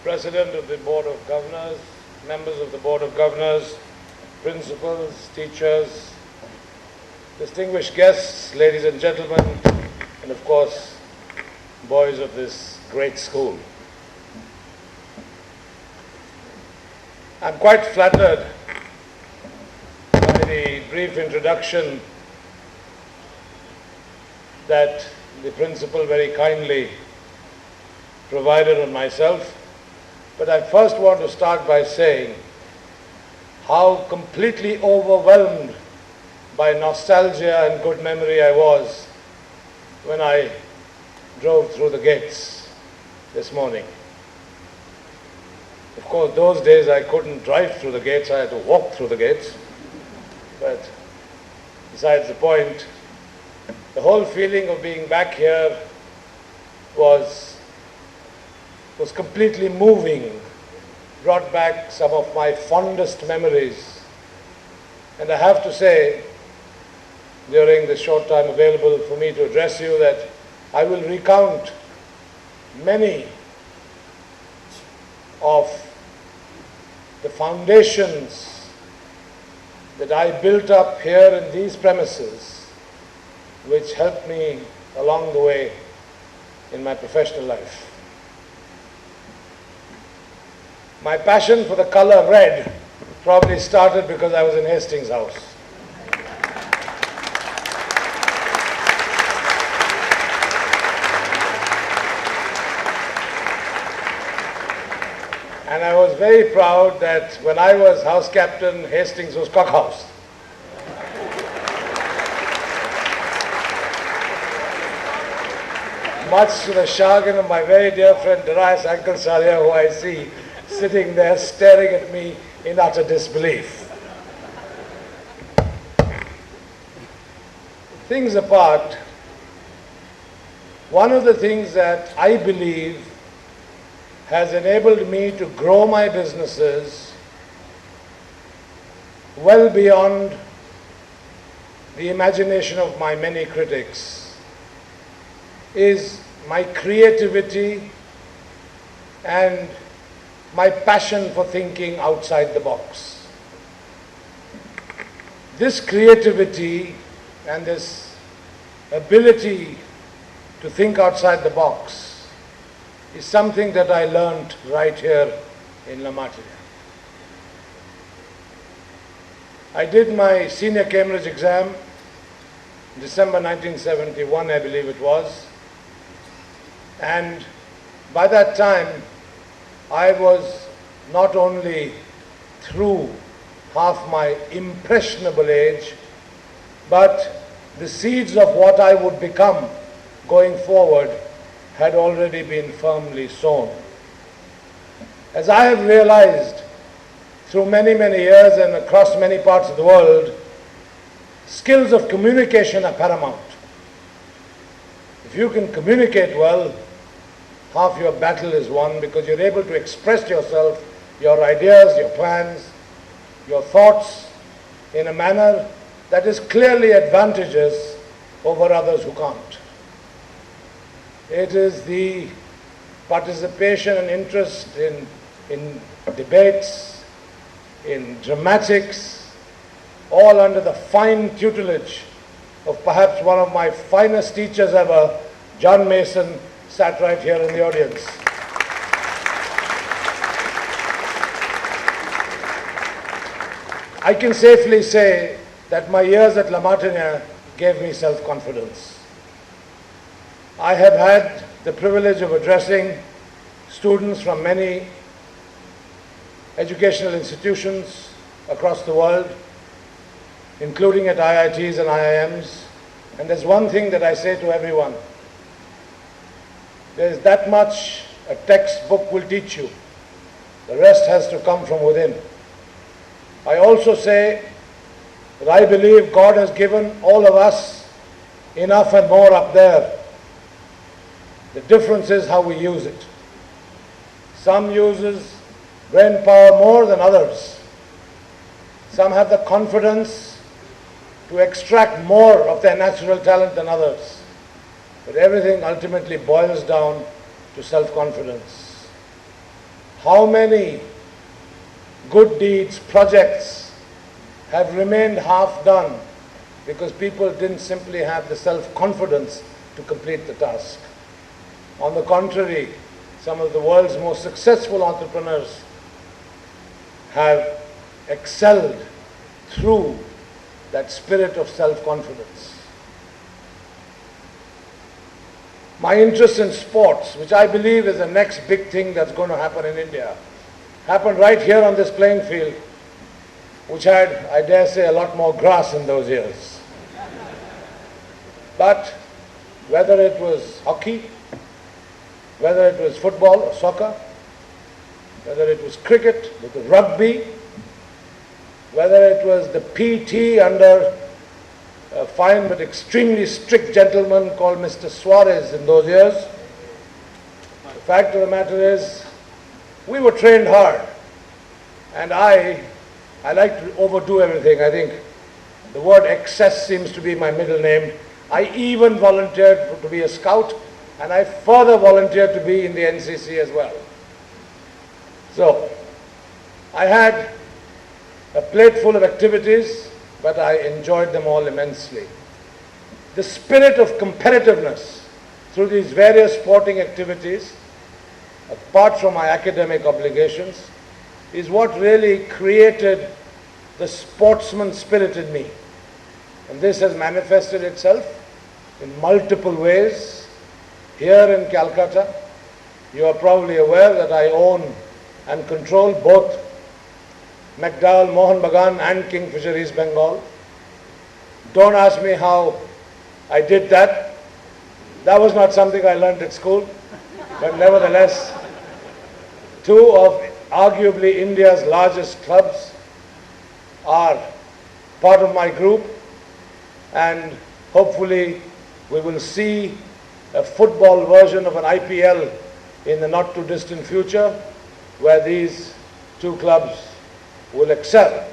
President of the Board of Governors, members of the Board of Governors, principals, teachers, distinguished guests, ladies and gentlemen, and of course, boys of this great school. I'm quite flattered by the brief introduction that the principal very kindly provided on myself, but I first want to start by saying how completely overwhelmed by nostalgia and good memory I was when I drove through the gates this morning. Of course, those days I couldn't drive through the gates, I had to walk through the gates. But besides the point, the whole feeling of being back here was completely moving, brought back some of my fondest memories. And I have to say, during the short time available for me to address you, that I will recount many of the foundations that I built up here in these premises, which helped me along the way in my professional life. My passion for the color red probably started because I was in Hastings House. And I was very proud that when I was house captain, Hastings was cockhouse. Much to the chagrin of my very dear friend Darius Uncle Salia, who I see sitting there staring at me in utter disbelief. Things apart, one of the things that I believe has enabled me to grow my businesses well beyond the imagination of my many critics is my creativity and my passion for thinking outside the box. This creativity and this ability to think outside the box is something that I learned right here in La Martiniere. I did my senior Cambridge exam in December 1971, I believe it was, and by that time I was not only through half my impressionable age, but the seeds of what I would become going forward had already been firmly sown. As I have realized through many, many years and across many parts of the world, skills of communication are paramount. If you can communicate well, half your battle is won, because you're able to express yourself, your ideas, your plans, your thoughts in a manner that is clearly advantageous over others who can't. It is the participation and interest in debates, in dramatics, all under the fine tutelage of perhaps one of my finest teachers ever, John Mason, sat right here in the audience. I can safely say that my years at La Martiniere gave me self-confidence. I have had the privilege of addressing students from many educational institutions across the world, including at IITs and IIMs, and there's one thing that I say to everyone: there's that much a textbook will teach you. The rest has to come from within. I also say that I believe God has given all of us enough and more up there. The difference is how we use it. Some uses brain power more than others. Some have the confidence to extract more of their natural talent than others. But everything ultimately boils down to self-confidence. how many good deeds, projects have remained half done because people didn't simply have the self-confidence to complete the task. On the contrary, some of the world's most successful entrepreneurs have excelled through that spirit of self-confidence. My interest in sports, which I believe is the next big thing that's going to happen in India, happened right here on this playing field, which had, I dare say, a lot more grass in those years. But whether it was hockey, whether it was football or soccer, whether it was cricket, with the rugby, whether it was the PT under a fine but extremely strict gentleman called Mr. Suarez in those years, the fact of the matter is, we were trained hard. And I like to overdo everything. I think the word excess seems to be my middle name. I even volunteered to be a scout, and I further volunteered to be in the NCC as well. So, I had a plate full of activities, but I enjoyed them all immensely. The spirit of competitiveness through these various sporting activities, apart from my academic obligations, is what really created the sportsman spirit in me. And this has manifested itself in multiple ways. Here in Calcutta, you are probably aware that I own and control both McDowell, Mohan Bagan and Kingfisher East Bengal. Don't ask me how I did that. That was not something I learned at school. But nevertheless, two of arguably India's largest clubs are part of my group, and hopefully we will see a football version of an IPL in the not too distant future where these two clubs will excel.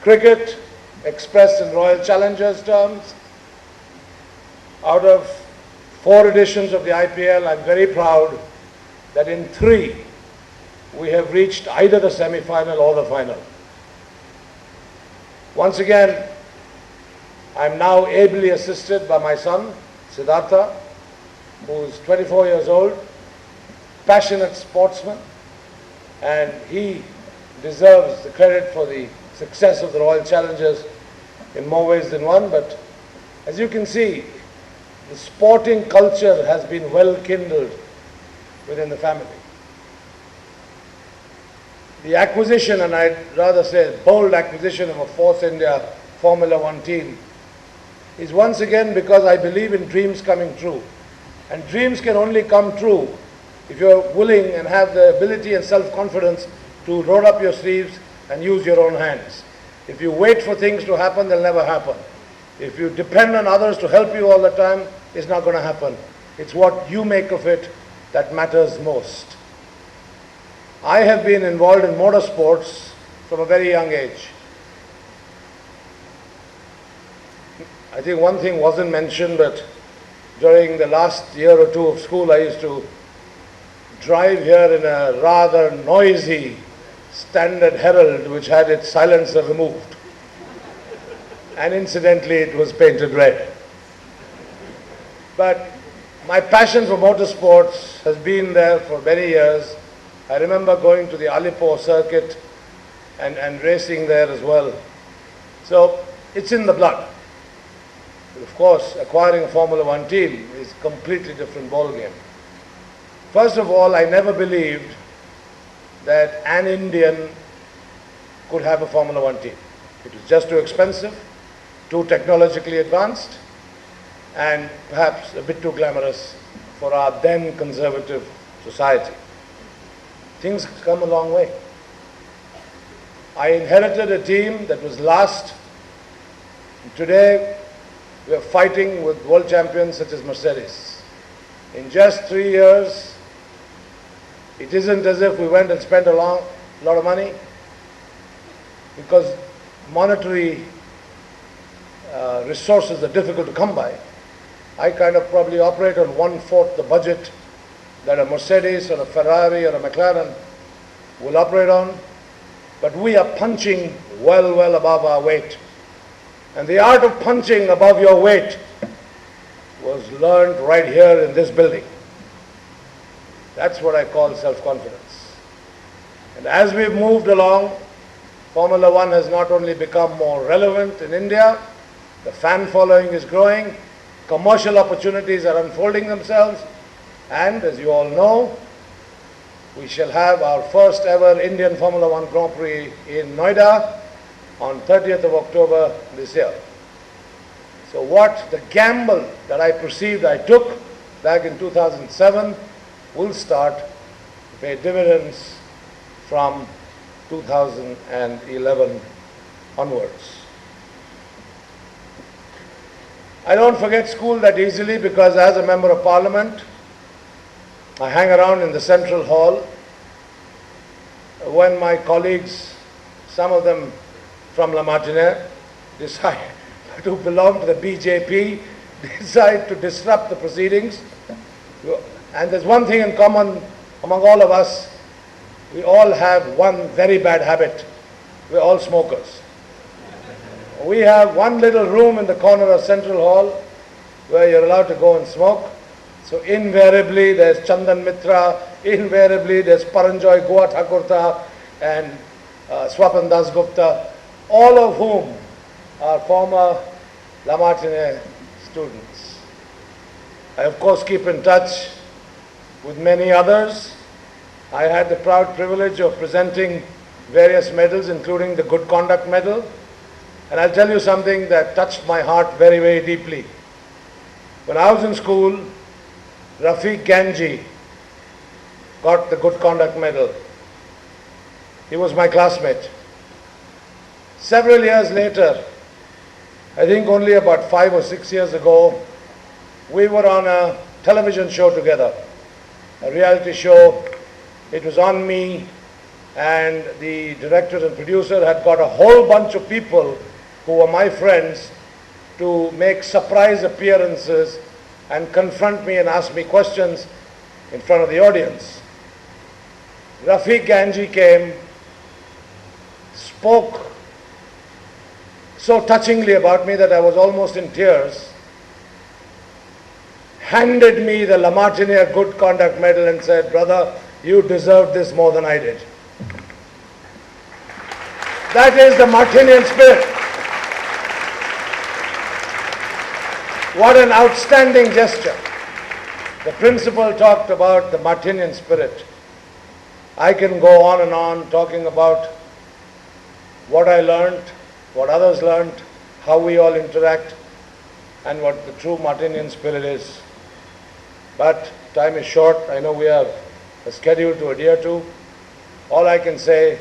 Cricket, expressed in Royal Challengers terms, out of 4 editions of the IPL, I'm very proud that in 3 we have reached either the semi-final or the final. Once again, I'm now ably assisted by my son, Siddhartha, who is 24 years old, passionate sportsman, and he deserves the credit for the success of the Royal Challengers in more ways than one. But as you can see, the sporting culture has been well kindled within the family. The acquisition, and I'd rather say bold acquisition, of a Force India Formula One team is once again because I believe in dreams coming true. And dreams can only come true if you're willing and have the ability and self-confidence to roll up your sleeves and use your own hands. If you wait for things to happen, they'll never happen. If you depend on others to help you all the time, it's not going to happen. It's what you make of it that matters most. I have been involved in motorsports from a very young age. I think one thing wasn't mentioned, but during the last year or two of school, I used to drive here in a rather noisy Standard Herald which had its silencer removed. And incidentally, it was painted red. But my passion for motorsports has been there for many years. I remember going to the Alipore circuit and racing there as well. So it's in the blood. But of course, acquiring a Formula One team is a completely different ballgame. First of all, I never believed that an Indian could have a Formula One team. It was just too expensive, too technologically advanced, and perhaps a bit too glamorous for our then conservative society. Things have come a long way. I inherited a team that was last. Today, we are fighting with world champions such as Mercedes. In just 3 years, it isn't as if we went and spent a lot of money, because monetary resources are difficult to come by. I kind of probably operate on 1/4 the budget that a Mercedes or a Ferrari or a McLaren will operate on, but we are punching well above our weight. And the art of punching above your weight was learned right here in this building. That's what I call self-confidence. And as we've moved along, Formula One has not only become more relevant in India, the fan following is growing, commercial opportunities are unfolding themselves, and as you all know, we shall have our first ever Indian Formula One Grand Prix in Noida on 30th of October this year. So what the gamble that I perceived I took back in 2007 will start to pay dividends from 2011 onwards. I don't forget school that easily because as a member of parliament, I hang around in the central hall. When my colleagues, some of them from La Martiniere, decide to belong to the BJP, decide to disrupt the proceedings. And there's one thing in common among all of us, we all have one very bad habit. We're all smokers. We have one little room in the corner of Central Hall where you're allowed to go and smoke. So invariably there's Chandan Mitra, invariably there's Paranjoy Goa Thakurta and Swapan Das Gupta, all of whom are former La Martiniere students. I of course keep in touch with many others. I had the proud privilege of presenting various medals, including the Good Conduct Medal. And I'll tell you something that touched my heart very deeply. When I was in school, Rafiq Ganji got the Good Conduct Medal. He was my classmate. Several years later, I think only about 5 or 6 years ago, we were on a television show together, a reality show. It was on me, and the director and producer had got a whole bunch of people who were my friends to make surprise appearances and confront me and ask me questions in front of the audience. Rafiq Ganji came, spoke so touchingly about me that I was almost in tears, handed me the La Martiniere Good Conduct Medal and said, "Brother, you deserve this more than I did." That is the Martinian spirit. What an outstanding gesture. The principal talked about the Martinian spirit. I can go on and on talking about what I learned, what others learned, how we all interact, and what the true Martinian spirit is. But time is short. I know we have a schedule to adhere to. All I can say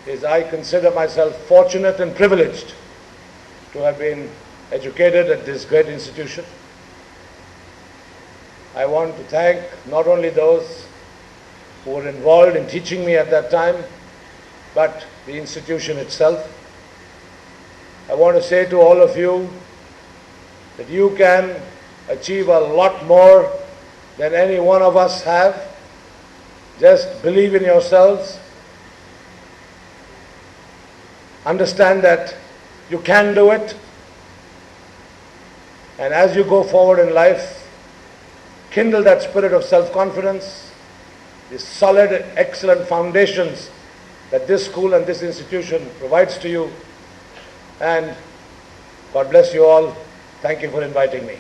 is I consider myself fortunate and privileged to have been educated at this great institution. I want to thank not only those who were involved in teaching me at that time, but the institution itself. I want to say to all of you that you can achieve a lot more than any one of us have. Just believe in yourselves. Understand that you can do it. And as you go forward in life, kindle that spirit of self-confidence, the solid, excellent foundations that this school and this institution provides to you. And God bless you all. Thank you for inviting me.